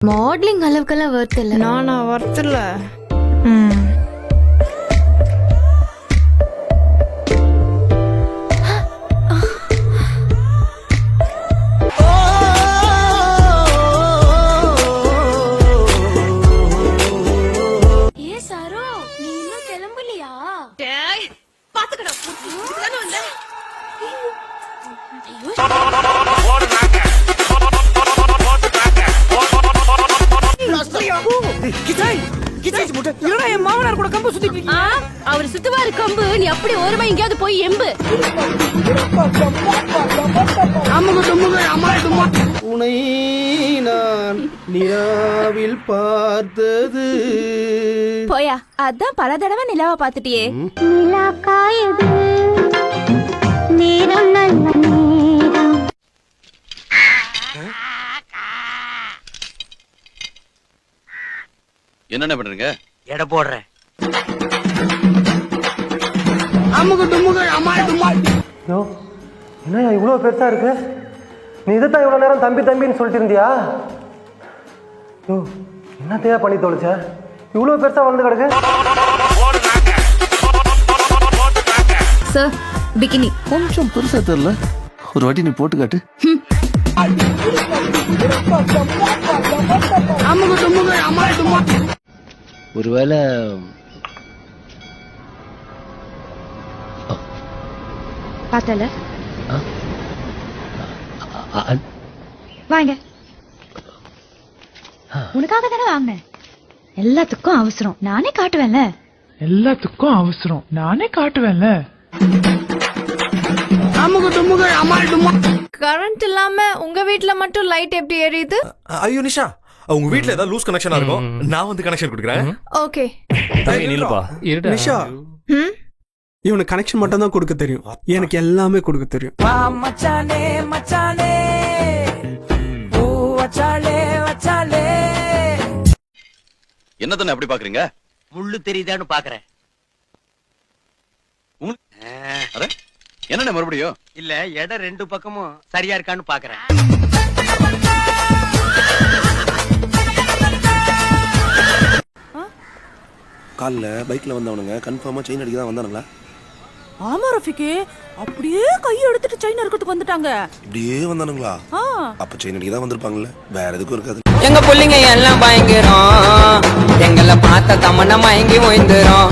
Modelling அளவுக்கெல்லாம் வர்த் இல்ல. நானா வர்த் இல்ல. ஏ சாரு, நீ இன்னும் கிளம்பலையா? பாத்துக்கடா இதுதானே வந்த. அவர் சுத்துவாரு கம்பு, நீ அப்படி ஓரமா எங்கேயாவது போய் எம்பு. உனை நான் நிலாவில் பார்த்தது. போயா, அதான் பல தடவை நிலாவை பாத்துட்டியே. நிலா காயுது நேரம் நல்ல நேரம். என்னென்ன பண்றீங்க? எடை போடுறேன். என்ன இவ்வளோ பெருசா இருக்கு? நீ இதைத்தான் இவ்வளோ நேரம் தம்பி தம்பின்னு சொல்லிட்டு இருந்தியா? யோ, என்னத்தையா பண்ணி தொலைச்ச? இவ்வளோ பெருசா வந்து கிடக்கு. சார், பிகினி கொஞ்சம் பெருசா தெரியல, ஒரு வாட்டி நீ போட்டு காட்டு. ஒருவேளை பார்த்தல வாங்க, உனக்காக தானே வாங்கினேன். எல்லாத்துக்கும் அவசரம், நானே காட்டுவேன்ல. எல்லாத்துக்கும் அவசரம், நானே காட்டுவேன்ல. கரண்ட் இல்லாம உங்க வீட்ல மட்டும் லைட் எப்படி எரியுது? ஐயோ நிஷா, உங்க வீட்ல ஏதாவது லூஸ் கனெக்ஷனா இருக்கும். நான் வந்து கனெக்ஷன் கொடுக்குறேன். ஓகே நில்லுப்பா. நிஷா, இவனுக்கு கனெக்ஷன் மட்டும் தான் கொடுக்க தெரியும், எனக்கு எல்லாமே கொடுக்க தெரியும். என்ன தானே அப்படி பாக்குறீங்க? முள்ளு தெரியுதான்னு பாக்குறேன். என்னென்ன மறுபடியும்? இல்ல, எடை ரெண்டு பக்கமும் சரியா இருக்கான்னு பாக்குறேன். கால்ல பைக்ல வந்தவனுங்க கன்ஃபார்மா செயின் அடிக்க தான் வந்தானுங்களா? ஆமா ரஃபிக்கு, அப்படியே கையை எடுத்துட்டு செயின் எடுக்கிறதுக்கு வந்துட்டாங்க. இப்படியே வந்தானுங்களா? அப்ப செயின் அடிக்க தான் வந்திருப்பாங்கல்ல, வேற எதுக்கும் இருக்காது. எங்க புள்ளிங்க எல்லாம் பயங்கரம், எங்களை பார்த்த தமன்னா மயங்கி ஓய்ந்துரும்.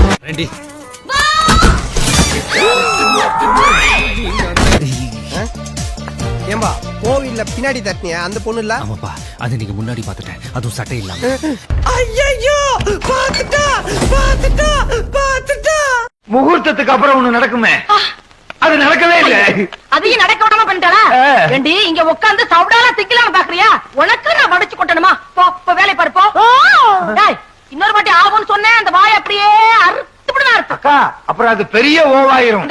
ஏம்பா, கோவில்ல பின்னாடி தட்டினியா அந்த பொண்ணு இல்ல? ஆமாப்பா, அது நீங்க முன்னாடி பாத்துட்டேன், அதுவும் சட்டை இல்லாம. ஐயோ, பாத்துட்டா பாத்துட்டா பாத்துட்டா. முகூர்த்தத்துக்கு அப்புறம் ஒண்ணு நடக்குமே, அது நடக்கவே இல்ல. அதையும் நடக்க விடாம பண்ணிட்டாளா? ஏண்டி இங்க உட்கார்ந்து சவுடால திக்கலாம்னு பாக்குறியா? உனக்கு நான் வடிச்சு கொட்டணுமா? போ போ, வேலை பாரு போ. டேய், இன்னொரு வாட்டி ஆகும்னு சொன்னேன், அந்த வாய் அப்படியே அறுத்துப்படா இருக்கு. அக்கா, அப்புறம் அது பெரிய ஓவாயிரும்.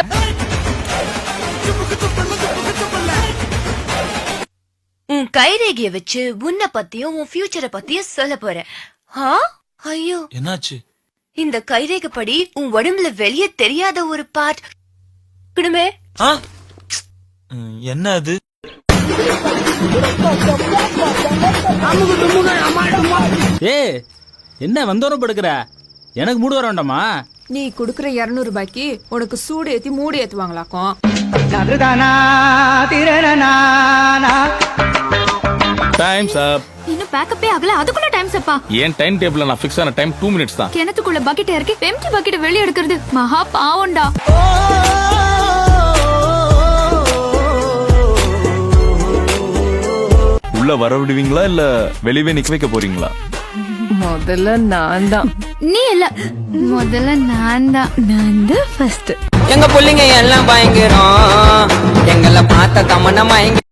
உன் கைரேகைய வச்சு உன்னை பத்தியும் உன் ஃபியூச்சரை பத்தியும் சொல்ல போறேன். ஐயோ, என்னாச்சு? இந்த கைரேகை படி உன் உடம்புல வெளியே தெரியாத ஒரு பார்ட் குடுமே. என்ன அது? என்ன வந்தோரம் படுக்கிற? எனக்கு மூடு வர வேண்டாமா? நீ குடுக்குற 200 ரூபாய்க்கு உனக்கு சூடு ஏத்தி மூடு ஏத்துவாங்களாக்கும். டைம்ஸ் அப். இன்னும் பேக்கப்பே ஆகல, அதுக்குள்ள டைம்ஸ் அப்பா. ஏன் டைம் டேபிள்ல நான் ஃபிக்ஸ் ஆன டைம் 2 மினிட்ஸ் தான். கிணத்துக்குள்ள பக்கெட் இறக்கி எம்டி பக்கெட் வெளிய எடுக்கிறது மகா பாவம்டா. உள்ள வர விடுவீங்களா இல்ல வெளியவே நிக்க வைக்க போறீங்களா? முதல்ல நான் தான். நீ இல்ல, முதல்ல நான் தான் ஃபர்ஸ்ட். எங்க புள்ளிங்க எல்லாம் பயங்கரம், எங்களை பார்த்த தமன்னா மயங்கி